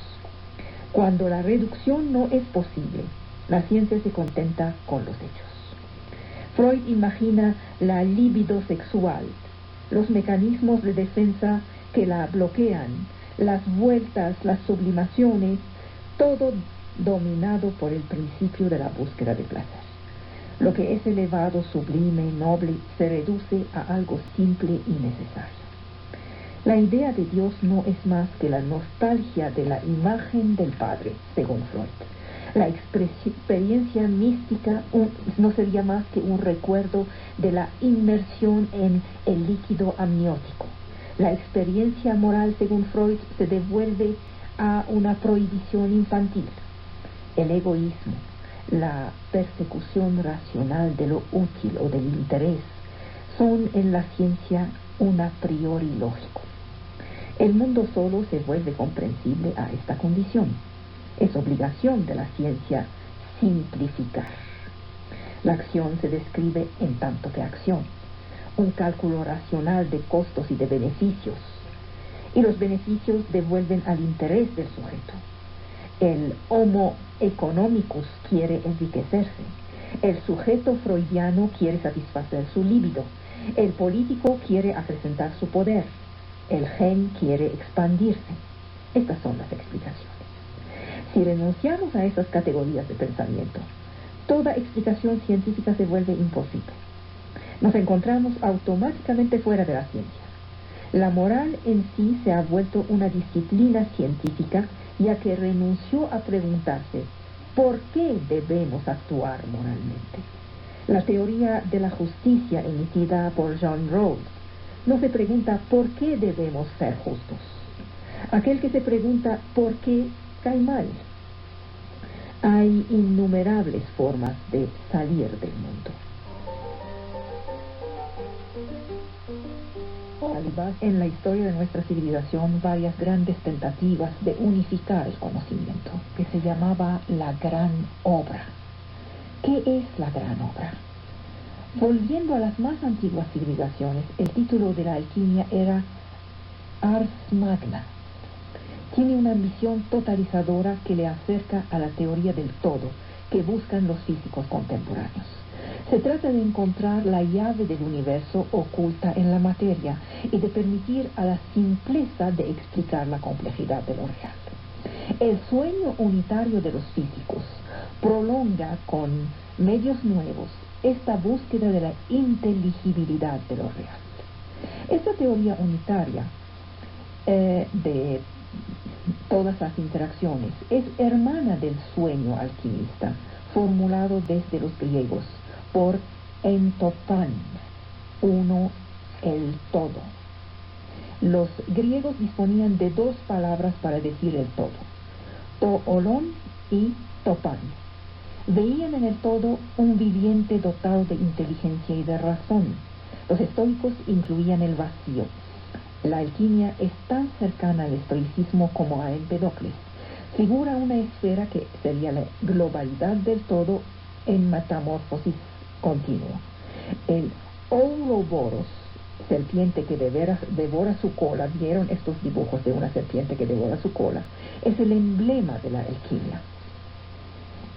Cuando la reducción no es posible, la ciencia se contenta con los hechos. Freud imagina la libido sexual, los mecanismos de defensa que la bloquean, las vueltas, las sublimaciones, todo dominado por el principio de la búsqueda de placer. Lo que es elevado, sublime, noble, se reduce a algo simple y necesario. La idea de Dios no es más que la nostalgia de la imagen del Padre, según Freud. La experiencia mística no sería más que un recuerdo de la inmersión en el líquido amniótico. La experiencia moral, según Freud, se devuelve a una prohibición infantil. El egoísmo, la persecución racional de lo útil o del interés, son en la ciencia un a priori lógico. El mundo solo se vuelve comprensible a esta condición. Es obligación de la ciencia simplificar. La acción se describe en tanto que acción, un cálculo racional de costos y de beneficios, y los beneficios devuelven al interés del sujeto. El homo economicus quiere enriquecerse, el sujeto freudiano quiere satisfacer su líbido, el político quiere acrecentar su poder, el gen quiere expandirse. Estas son las explicaciones. Si renunciamos a esas categorías de pensamiento, toda explicación científica se vuelve imposible. Nos encontramos automáticamente fuera de la ciencia. La moral en sí se ha vuelto una disciplina científica, ya que renunció a preguntarse ¿por qué debemos actuar moralmente? La teoría de la justicia emitida por John Rawls no se pregunta ¿por qué debemos ser justos? Aquel que se pregunta ¿por qué? Cae mal. Hay innumerables formas de salir del mundo. En la historia de nuestra civilización varias grandes tentativas de unificar el conocimiento, que se llamaba la gran obra. ¿Qué es la gran obra? Volviendo a las más antiguas civilizaciones, el título de la alquimia era Ars Magna. Tiene una ambición totalizadora que le acerca a la teoría del todo, que buscan los físicos contemporáneos. Se trata de encontrar la llave del universo oculta en la materia y de permitir a la simpleza de explicar la complejidad de lo real. El sueño unitario de los físicos prolonga con medios nuevos esta búsqueda de la inteligibilidad de lo real. Esta teoría unitaria de todas las interacciones es hermana del sueño alquimista, formulado desde los griegos por entopan, uno, el todo. Los griegos disponían de dos palabras para decir el todo, toolón y topan. Veían en el todo un viviente dotado de inteligencia y de razón. Los estoicos incluían el vacío. La alquimia es tan cercana al estoicismo como a Empedocles. Figura una esfera que sería la globalidad del todo en metamorfosis continua. El Ouroboros, serpiente que devora su cola, vieron estos dibujos de una serpiente que devora su cola, es el emblema de la alquimia.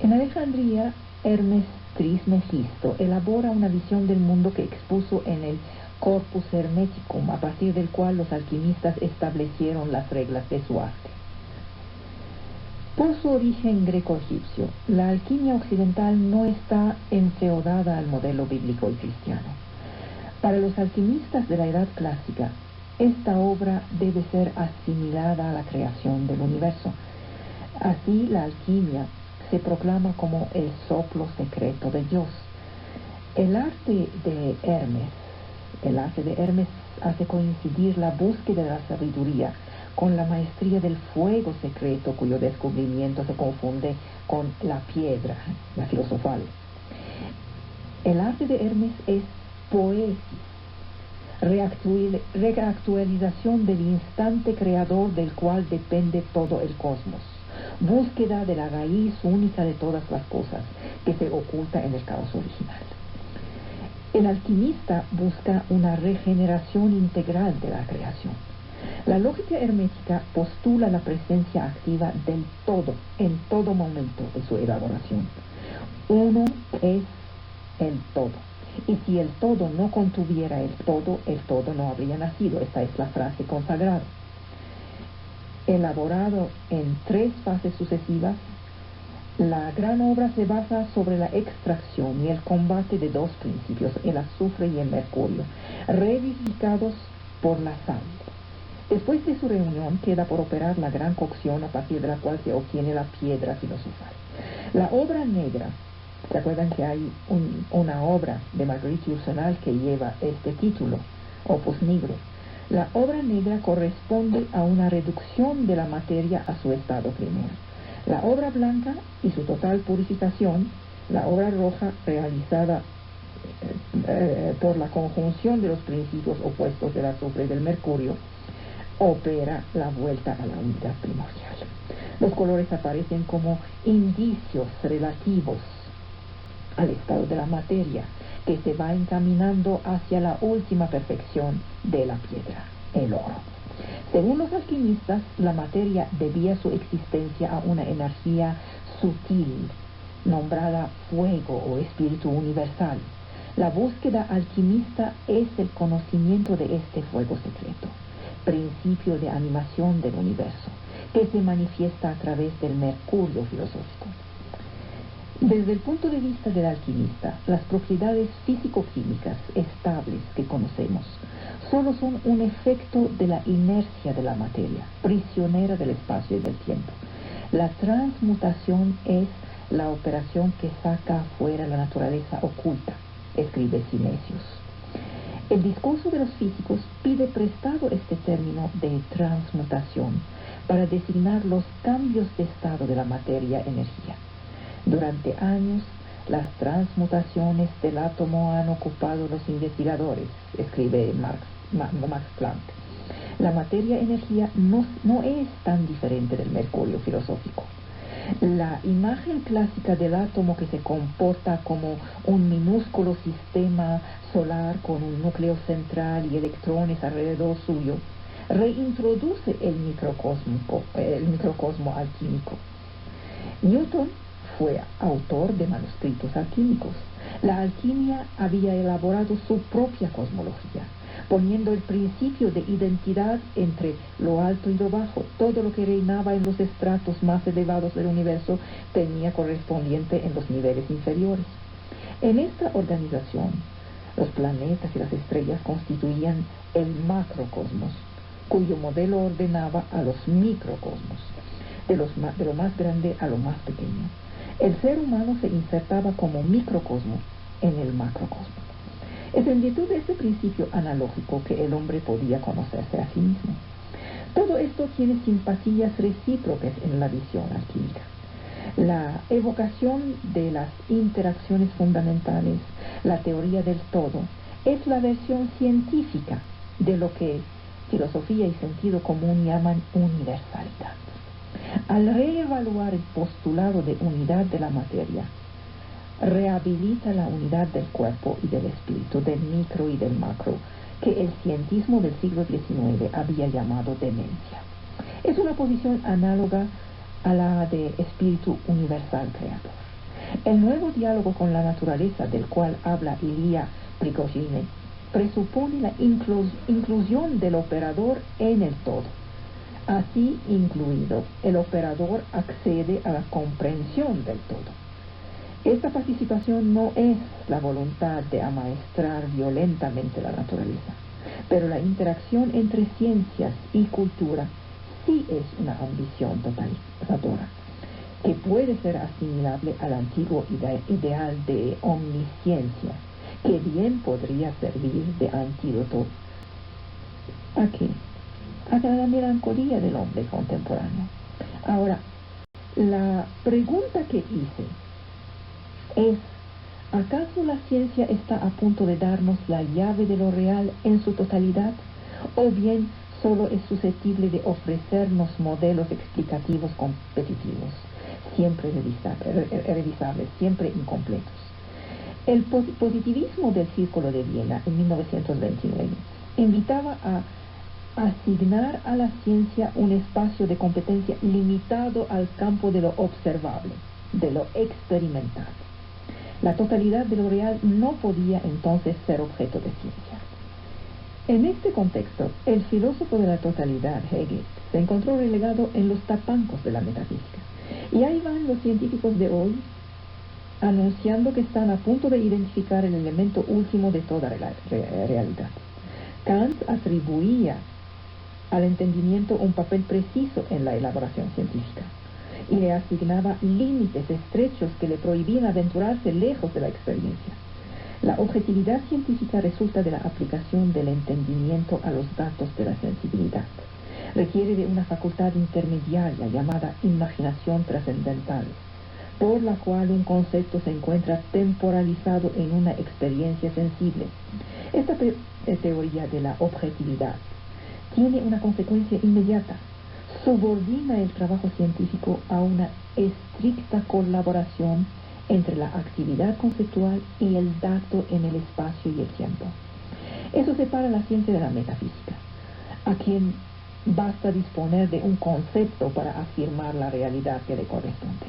En Alejandría, Hermes Trismegisto elabora una visión del mundo que expuso en el Corpus Hermeticum, a partir del cual los alquimistas establecieron las reglas de su arte. Por su origen greco-egipcio, la alquimia occidental no está enfeudada al modelo bíblico y cristiano. Para los alquimistas de la Edad Clásica, esta obra debe ser asimilada a la creación del universo. Así, la alquimia se proclama como el soplo secreto de Dios. El arte de Hermes hace coincidir la búsqueda de la sabiduría con la maestría del fuego secreto, cuyo descubrimiento se confunde con la piedra, la filosofal. El arte de Hermes es poesis, reactualización del instante creador del cual depende todo el cosmos, búsqueda de la raíz única de todas las cosas que se oculta en el caos original. El alquimista busca una regeneración integral de la creación. La lógica hermética postula la presencia activa del todo en todo momento de su elaboración. Uno es el todo. Y si el todo no contuviera el todo no habría nacido. Esta es la frase consagrada. Elaborado en 3 fases sucesivas, la gran obra se basa sobre la extracción y el combate de 2 principios, el azufre y el mercurio, revivificados por la sal. Después de su reunión queda por operar la gran cocción a partir de la cual se obtiene la piedra filosofal. La obra negra, ¿se acuerdan que hay una obra de Marguerite Yourcenar que lleva este título, Opus Nigro? La obra negra corresponde a una reducción de la materia a su estado primero. La obra blanca y su total purificación, la obra roja realizada por la conjunción de los principios opuestos del azufre y del mercurio, opera la vuelta a la unidad primordial. Los colores aparecen como indicios relativos al estado de la materia que se va encaminando hacia la última perfección de la piedra, el oro. Según los alquimistas, la materia debía su existencia a una energía sutil, nombrada fuego o espíritu universal. La búsqueda alquimista es el conocimiento de este fuego secreto, principio de animación del universo, que se manifiesta a través del mercurio filosófico. Desde el punto de vista del alquimista, las propiedades físico-químicas estables que conocemos solo son un efecto de la inercia de la materia, prisionera del espacio y del tiempo. La transmutación es la operación que saca afuera la naturaleza oculta, escribe Synesius. El discurso de los físicos pide prestado este término de transmutación para designar los cambios de estado de la materia-energía. Durante años, las transmutaciones del átomo han ocupado los investigadores, escribe Max Planck. La materia-energía no es tan diferente del mercurio filosófico. La imagen clásica del átomo que se comporta como un minúsculo sistema solar con un núcleo central y electrones alrededor suyo reintroduce el microcosmo alquímico. Newton fue autor de manuscritos alquímicos. La alquimia había elaborado su propia cosmología, poniendo el principio de identidad entre lo alto y lo bajo. Todo lo que reinaba en los estratos más elevados del universo tenía correspondiente en los niveles inferiores. En esta organización, los planetas y las estrellas constituían el macrocosmos, cuyo modelo ordenaba a los microcosmos, de lo más grande a lo más pequeño. El ser humano se insertaba como microcosmo en el macrocosmo. Es en virtud de este principio analógico que el hombre podía conocerse a sí mismo. Todo esto tiene simpatías recíprocas en la visión alquímica. La evocación de las interacciones fundamentales, la teoría del todo, es la versión científica de lo que filosofía y sentido común llaman universalidad. Al reevaluar el postulado de unidad de la materia, rehabilita la unidad del cuerpo y del espíritu, del micro y del macro, que el cientismo del siglo XIX había llamado demencia. Es una posición análoga a la de espíritu universal creador. El nuevo diálogo con la naturaleza del cual habla Ilya Prigogine presupone la inclusión del operador en el todo. Así incluido, el operador accede a la comprensión del todo. Esta participación no es la voluntad de amaestrar violentamente la naturaleza, pero la interacción entre ciencias y cultura sí es una ambición totalizadora, que puede ser asimilable al antiguo ideal de omnisciencia, que bien podría servir de antídoto a la melancolía del hombre contemporáneo. Ahora, la pregunta que hice es: ¿acaso la ciencia está a punto de darnos la llave de lo real en su totalidad? ¿O bien solo es susceptible de ofrecernos modelos explicativos competitivos, siempre revisables, siempre incompletos? El positivismo del Círculo de Viena en 1929 invitaba a asignar a la ciencia un espacio de competencia limitado al campo de lo observable, de lo experimental. La totalidad de lo real no podía entonces ser objeto de ciencia. En este contexto, el filósofo de la totalidad, Hegel, se encontró relegado en los tapancos de la metafísica. Y ahí van los científicos de hoy anunciando que están a punto de identificar el elemento último de toda realidad. Kant atribuía al entendimiento un papel preciso en la elaboración científica y le asignaba límites estrechos que le prohibían aventurarse lejos de la experiencia. La objetividad científica resulta de la aplicación del entendimiento a los datos de la sensibilidad. Requiere de una facultad intermediaria llamada imaginación trascendental, por la cual un concepto se encuentra temporalizado en una experiencia sensible. Esta teoría de la objetividad tiene una consecuencia inmediata: subordina el trabajo científico a una estricta colaboración entre la actividad conceptual y el dato en el espacio y el tiempo. Eso separa la ciencia de la metafísica, a quien basta disponer de un concepto para afirmar la realidad que le corresponde.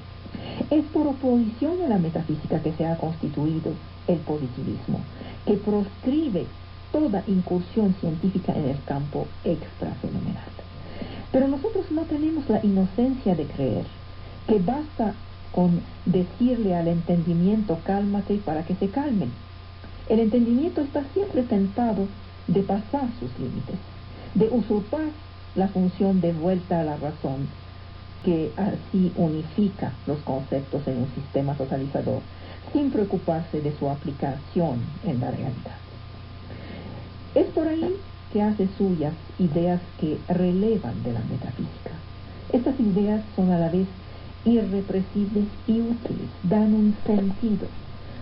Es por oposición a la metafísica que se ha constituido el positivismo, que proscribe toda incursión científica en el campo extrafenomenal. Pero nosotros no tenemos la inocencia de creer que basta con decirle al entendimiento cálmate para que se calme. El entendimiento está siempre tentado de pasar sus límites, de usurpar la función de vuelta a la razón, que así unifica los conceptos en un sistema totalizador, sin preocuparse de su aplicación en la realidad. Es por ahí que hace suyas ideas que relevan de la metafísica. Estas ideas son a la vez irrepresibles y útiles, dan un sentido.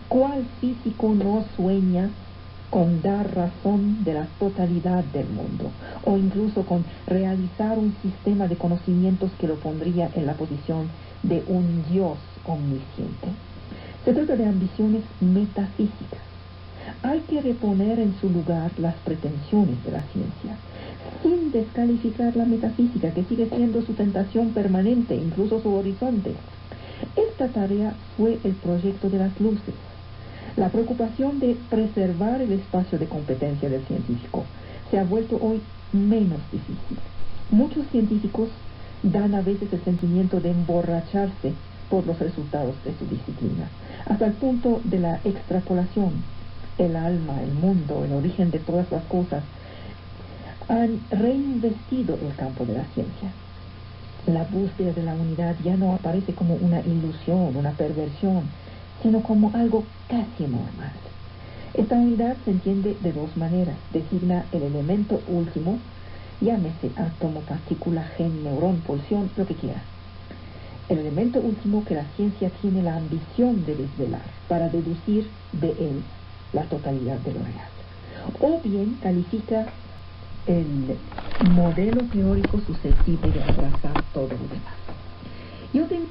¿Cuál físico no sueña con dar razón de la totalidad del mundo, o incluso con realizar un sistema de conocimientos que lo pondría en la posición de un Dios omnisciente? Se trata de ambiciones metafísicas. Hay que reponer en su lugar las pretensiones de la ciencia, sin descalificar la metafísica, que sigue siendo su tentación permanente, incluso su horizonte. Es esta tarea fue el proyecto de las luces. La preocupación de preservar el espacio de competencia del científico se ha vuelto hoy menos difícil. Muchos científicos dan a veces el sentimiento de emborracharse por los resultados de su disciplina, hasta el punto de la extrapolación. El alma, el mundo, el origen de todas las cosas han reinvestido el campo de la ciencia. La búsqueda de la unidad ya no aparece como una ilusión, una perversión, sino como algo casi normal. Esta unidad se entiende de dos maneras. Designa el elemento último, llámese átomo, partícula, gen, neurón, pulsión, lo que quiera. El elemento último que la ciencia tiene la ambición de desvelar para deducir de él la totalidad de lo real. O bien califica el modelo teórico susceptible de abrazar todo lo demás. Yo tengo